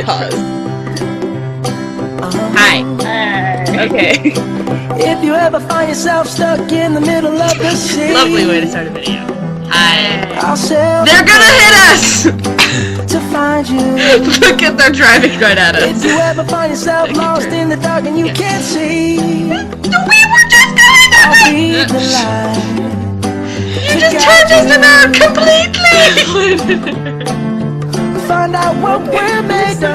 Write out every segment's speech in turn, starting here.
Pause. Hi. Okay. If you ever find yourself stuck in the middle of the sea, Lovely way to start a video. Hi. I'll sail They're gonna hit us! to find you. Look at, they're driving right at If us. you ever find yourself lost in the dark and you can't see, We were just going that I'll way! be the light. You just turned us around completely! Find out what we're made of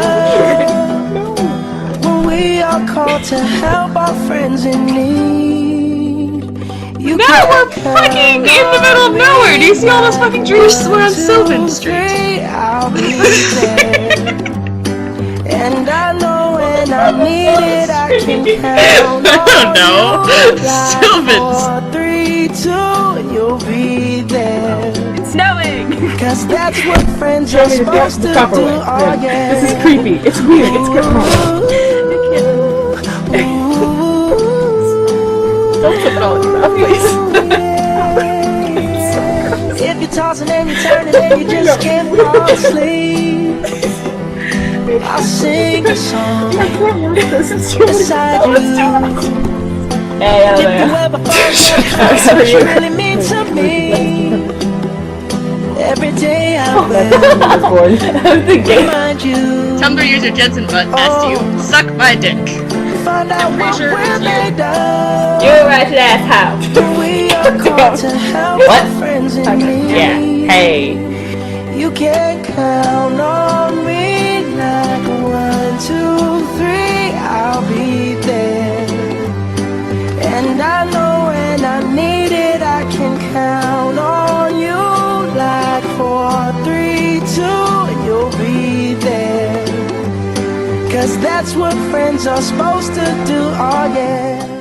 when we are called to help our friends in need. You Now we're fucking in the middle of nowhere! Do you see all those fucking trees? We're on Sylvan Street. I'll be there. And I know when I need it, I can count I don't know. on 3, 2, and you'll be there. It's snowing! Cause that's what friends are supposed to do. Oh yeah. This is creepy. It's weird. It's creepy. Don't put it all in your mouth, please. If you're tossing and you're turning and you just can't fall asleep, I'll sing a song beside you. Hey, If you ever find what you really mean to me, every day I will remind you. Tumblr user Jensen Butt asked you, suck my dick. Find out pretty what sure we're it's you. made of. You're right to that house. We are called to help What? our friends in need. Yeah. Hey. You can count on me like 1, 2, 3, I'll be there. And I know when I need it, I can count on you like 4, 3, 2, and you'll be there. Cause that's what friends are supposed to do, oh yeah.